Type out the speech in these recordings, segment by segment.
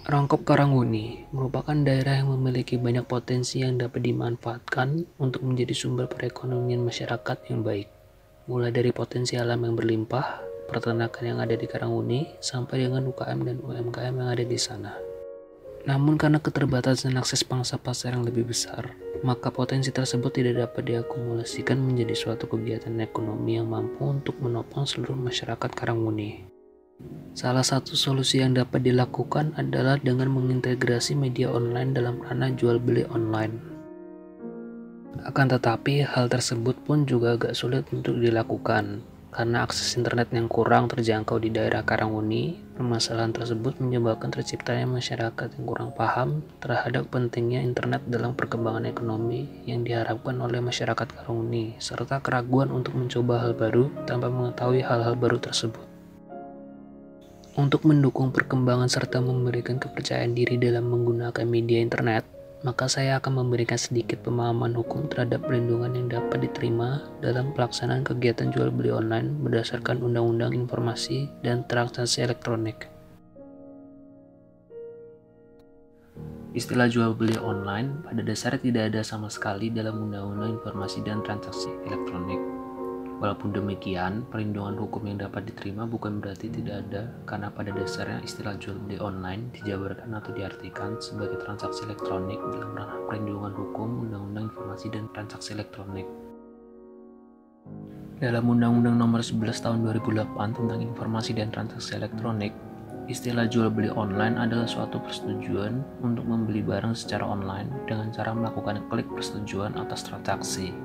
Rangkop Karanguni merupakan daerah yang memiliki banyak potensi yang dapat dimanfaatkan untuk menjadi sumber perekonomian masyarakat yang baik. Mulai dari potensi alam yang berlimpah, peternakan yang ada di Karanguni, sampai dengan UKM dan UMKM yang ada di sana. Namun karena keterbatasan akses pangsa pasar yang lebih besar, maka potensi tersebut tidak dapat diakumulasikan menjadi suatu kegiatan ekonomi yang mampu untuk menopang seluruh masyarakat Karanguni. Salah satu solusi yang dapat dilakukan adalah dengan mengintegrasi media online dalam ranah jual beli online. Akan tetapi, hal tersebut pun juga agak sulit untuk dilakukan, karena akses internet yang kurang terjangkau di daerah Karanguni. Permasalahan tersebut menyebabkan terciptanya masyarakat yang kurang paham terhadap pentingnya internet dalam perkembangan ekonomi yang diharapkan oleh masyarakat Karanguni, serta keraguan untuk mencoba hal baru tanpa mengetahui hal-hal baru tersebut. Untuk mendukung perkembangan serta memberikan kepercayaan diri dalam menggunakan media internet, maka saya akan memberikan sedikit pemahaman hukum terhadap perlindungan yang dapat diterima dalam pelaksanaan kegiatan jual beli online berdasarkan Undang-Undang Informasi dan Transaksi Elektronik. Istilah jual beli online pada dasarnya tidak ada sama sekali dalam Undang-Undang Informasi dan Transaksi Elektronik. Walaupun demikian, perlindungan hukum yang dapat diterima bukan berarti tidak ada, karena pada dasarnya istilah jual beli online dijabarkan atau diartikan sebagai transaksi elektronik dalam ranah perlindungan hukum Undang-Undang Informasi dan Transaksi Elektronik. Dalam Undang-Undang Nomor 11 Tahun 2008 tentang Informasi dan Transaksi Elektronik, istilah jual beli online adalah suatu persetujuan untuk membeli barang secara online dengan cara melakukan klik persetujuan atas transaksi.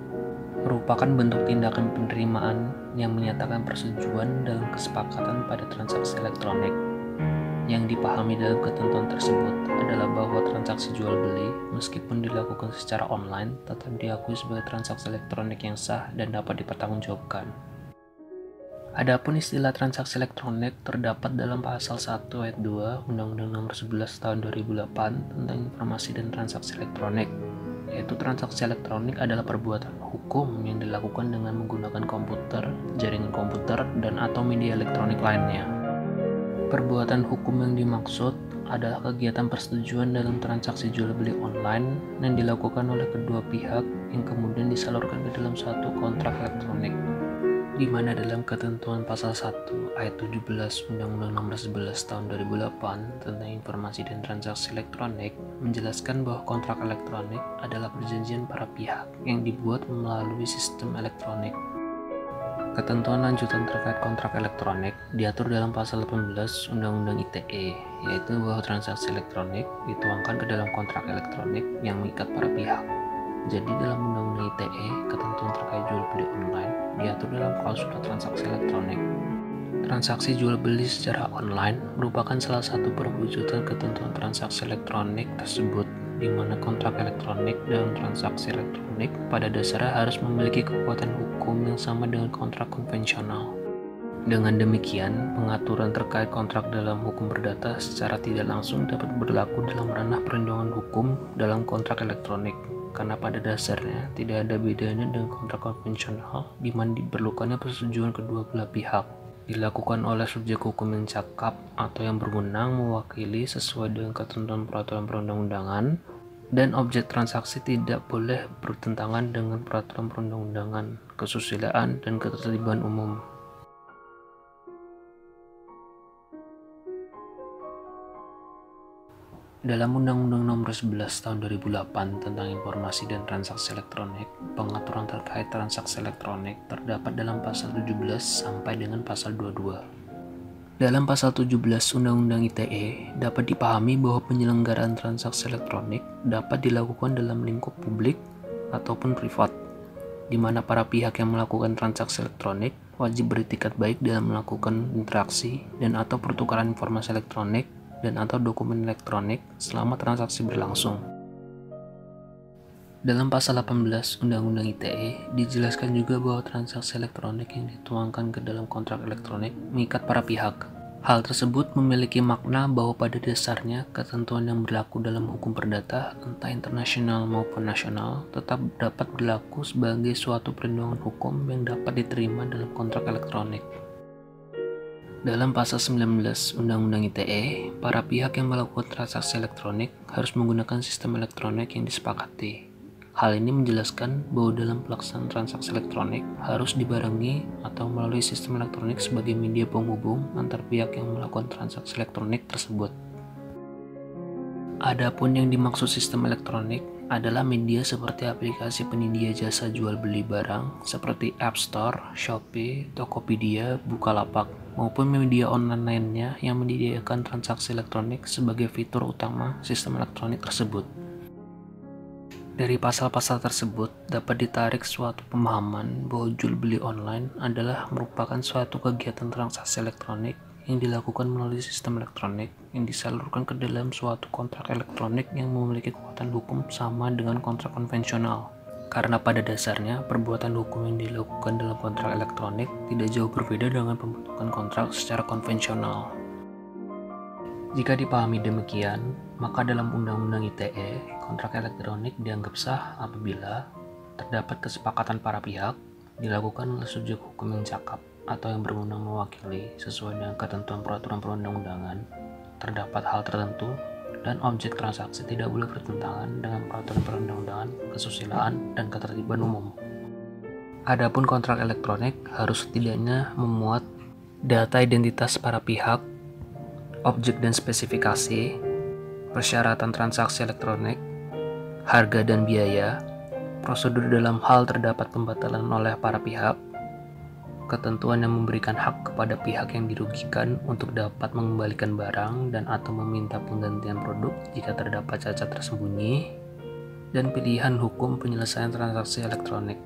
Merupakan bentuk tindakan penerimaan yang menyatakan persetujuan dalam kesepakatan pada transaksi elektronik. Yang dipahami dalam ketentuan tersebut adalah bahwa transaksi jual beli, meskipun dilakukan secara online, tetap diakui sebagai transaksi elektronik yang sah dan dapat dipertanggungjawabkan. Adapun istilah transaksi elektronik terdapat dalam pasal 1 ayat 2 Undang-Undang Nomor 11 Tahun 2008 tentang Informasi dan Transaksi Elektronik, yaitu transaksi elektronik adalah perbuatan hukum yang dilakukan dengan menggunakan komputer, jaringan komputer, dan atau media elektronik lainnya. Perbuatan hukum yang dimaksud adalah kegiatan persetujuan dalam transaksi jual beli online yang dilakukan oleh kedua pihak yang kemudian disalurkan ke dalam suatu kontrak elektronik, di mana dalam ketentuan pasal 1 ayat 17 Undang-Undang Nomor 11 Tahun 2008 tentang Informasi dan Transaksi Elektronik menjelaskan bahwa kontrak elektronik adalah perjanjian para pihak yang dibuat melalui sistem elektronik. Ketentuan lanjutan terkait kontrak elektronik diatur dalam pasal 18 Undang-Undang ITE, yaitu bahwa transaksi elektronik dituangkan ke dalam kontrak elektronik yang mengikat para pihak. Jadi dalam Undang-Undang ITE, ketentuan terkait jual beli online diatur dalam klausul transaksi elektronik. Transaksi jual beli secara online merupakan salah satu perwujudan ketentuan transaksi elektronik tersebut, di mana kontrak elektronik dalam transaksi elektronik pada dasarnya harus memiliki kekuatan hukum yang sama dengan kontrak konvensional. Dengan demikian, pengaturan terkait kontrak dalam hukum perdata secara tidak langsung dapat berlaku dalam ranah perlindungan hukum dalam kontrak elektronik, karena pada dasarnya tidak ada bedanya dengan kontrak konvensional di mana diperlukannya persetujuan kedua belah pihak, dilakukan oleh subjek hukum yang cakap atau yang berwenang mewakili sesuai dengan ketentuan peraturan perundang-undangan, dan objek transaksi tidak boleh bertentangan dengan peraturan perundang-undangan, kesusilaan, dan ketertiban umum. Dalam Undang-Undang Nomor 11 Tahun 2008 tentang Informasi dan Transaksi Elektronik, pengaturan terkait transaksi elektronik terdapat dalam pasal 17 sampai dengan pasal 22. Dalam pasal 17 Undang-Undang ITE dapat dipahami bahwa penyelenggaraan transaksi elektronik dapat dilakukan dalam lingkup publik ataupun privat, di mana para pihak yang melakukan transaksi elektronik wajib beritikat baik dalam melakukan interaksi dan atau pertukaran informasi elektronik dan atau dokumen elektronik selama transaksi berlangsung. Dalam pasal 18 Undang-Undang ITE dijelaskan juga bahwa transaksi elektronik yang dituangkan ke dalam kontrak elektronik mengikat para pihak. Hal tersebut memiliki makna bahwa pada dasarnya ketentuan yang berlaku dalam hukum perdata, entah internasional maupun nasional, tetap dapat berlaku sebagai suatu perlindungan hukum yang dapat diterima dalam kontrak elektronik. Dalam pasal 19 Undang-Undang ITE, para pihak yang melakukan transaksi elektronik harus menggunakan sistem elektronik yang disepakati. Hal ini menjelaskan bahwa dalam pelaksanaan transaksi elektronik harus dibarengi atau melalui sistem elektronik sebagai media penghubung antar pihak yang melakukan transaksi elektronik tersebut. Adapun yang dimaksud sistem elektronik adalah media seperti aplikasi penyedia jasa jual beli barang seperti App Store, Shopee, Tokopedia, Bukalapak, maupun media online lainnya yang menyediakan transaksi elektronik sebagai fitur utama sistem elektronik tersebut. Dari pasal-pasal tersebut dapat ditarik suatu pemahaman bahwa jual beli online adalah merupakan suatu kegiatan transaksi elektronik yang dilakukan melalui sistem elektronik yang disalurkan ke dalam suatu kontrak elektronik yang memiliki kekuatan hukum sama dengan kontrak konvensional. Karena pada dasarnya perbuatan hukum yang dilakukan dalam kontrak elektronik tidak jauh berbeda dengan pembentukan kontrak secara konvensional. Jika dipahami demikian, maka dalam Undang-Undang ITE, kontrak elektronik dianggap sah apabila terdapat kesepakatan para pihak, dilakukan oleh subjek hukum yang cakap atau yang berwenang mewakili sesuai dengan ketentuan peraturan perundang-undangan, terdapat hal tertentu, dan objek transaksi tidak boleh bertentangan dengan peraturan perundang-undangan, kesusilaan, dan ketertiban umum. Adapun kontrak elektronik harus setidaknya memuat data identitas para pihak, objek dan spesifikasi, persyaratan transaksi elektronik, harga dan biaya, prosedur dalam hal terdapat pembatalan oleh para pihak, ketentuan yang memberikan hak kepada pihak yang dirugikan untuk dapat mengembalikan barang dan atau meminta penggantian produk jika terdapat cacat tersembunyi, dan pilihan hukum penyelesaian transaksi elektronik.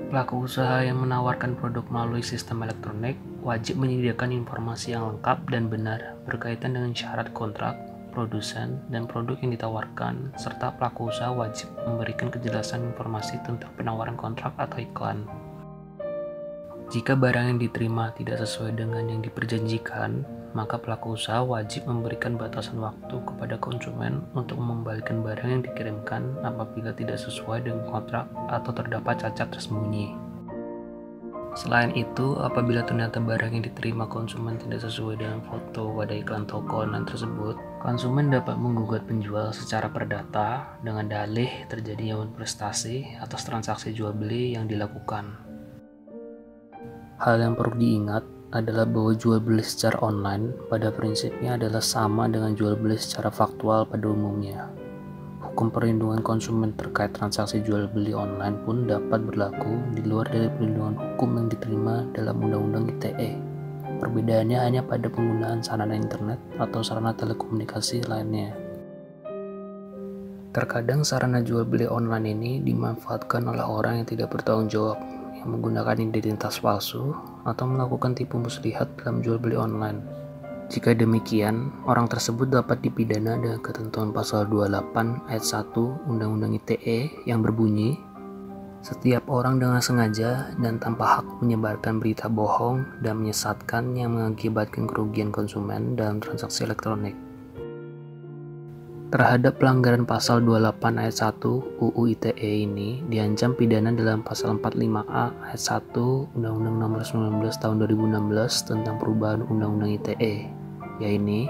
Pelaku usaha yang menawarkan produk melalui sistem elektronik wajib menyediakan informasi yang lengkap dan benar berkaitan dengan syarat kontrak, produsen, dan produk yang ditawarkan, serta pelaku usaha wajib memberikan kejelasan informasi tentang penawaran kontrak atau iklan. Jika barang yang diterima tidak sesuai dengan yang diperjanjikan, maka pelaku usaha wajib memberikan batasan waktu kepada konsumen untuk mengembalikan barang yang dikirimkan apabila tidak sesuai dengan kontrak atau terdapat cacat tersembunyi. Selain itu, apabila ternyata barang yang diterima konsumen tidak sesuai dengan foto pada iklan toko online tersebut, konsumen dapat menggugat penjual secara perdata dengan dalih terjadinya prestasi atas transaksi jual beli yang dilakukan. Hal yang perlu diingat adalah bahwa jual beli secara online pada prinsipnya adalah sama dengan jual beli secara faktual pada umumnya. Hukum perlindungan konsumen terkait transaksi jual beli online pun dapat berlaku di luar dari perlindungan hukum yang diterima dalam Undang-Undang ITE. Perbedaannya hanya pada penggunaan sarana internet atau sarana telekomunikasi lainnya. Terkadang sarana jual beli online ini dimanfaatkan oleh orang yang tidak bertanggung jawab, yang menggunakan identitas palsu atau melakukan tipu muslihat dalam jual beli online. Jika demikian, orang tersebut dapat dipidana dengan ketentuan pasal 28 ayat 1 Undang-Undang ITE yang berbunyi, setiap orang dengan sengaja dan tanpa hak menyebarkan berita bohong dan menyesatkan yang mengakibatkan kerugian konsumen dalam transaksi elektronik. Terhadap pelanggaran pasal 28 ayat 1 UU ITE ini diancam pidana dalam pasal 45A ayat 1 Undang-Undang Nomor 19 Tahun 2016 tentang perubahan Undang-Undang ITE, yaitu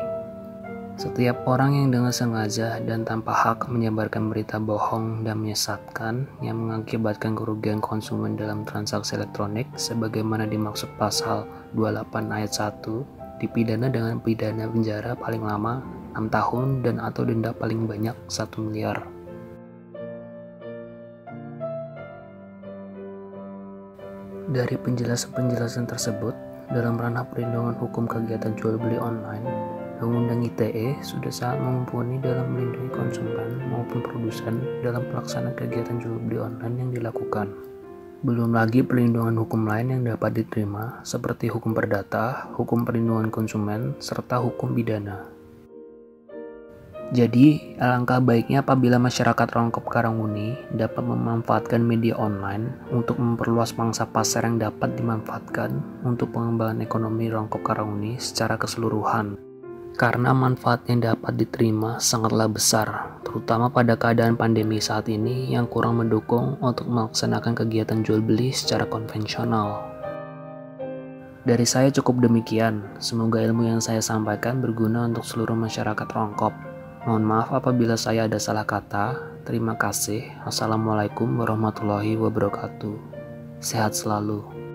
setiap orang yang dengan sengaja dan tanpa hak menyebarkan berita bohong dan menyesatkan yang mengakibatkan kerugian konsumen dalam transaksi elektronik sebagaimana dimaksud pasal 28 ayat 1 dipidana dengan pidana penjara paling lama 6 tahun dan atau denda paling banyak 1 miliar. Dari penjelasan-penjelasan tersebut, dalam ranah perlindungan hukum kegiatan jual beli online, Undang-Undang ITE sudah sangat mumpuni dalam melindungi konsumen maupun produsen dalam pelaksanaan kegiatan jual beli online yang dilakukan. Belum lagi perlindungan hukum lain yang dapat diterima seperti hukum perdata, hukum perlindungan konsumen, serta hukum pidana. Jadi, alangkah baiknya apabila masyarakat Rongkop Karanguni dapat memanfaatkan media online untuk memperluas pangsa pasar yang dapat dimanfaatkan untuk pengembangan ekonomi Rongkop Karanguni secara keseluruhan. Karena manfaat yang dapat diterima sangatlah besar, terutama pada keadaan pandemi saat ini yang kurang mendukung untuk melaksanakan kegiatan jual beli secara konvensional. Dari saya cukup demikian. Semoga ilmu yang saya sampaikan berguna untuk seluruh masyarakat Rongkop. Mohon maaf apabila saya ada salah kata. Terima kasih. Wassalamualaikum warahmatullahi wabarakatuh. Sehat selalu.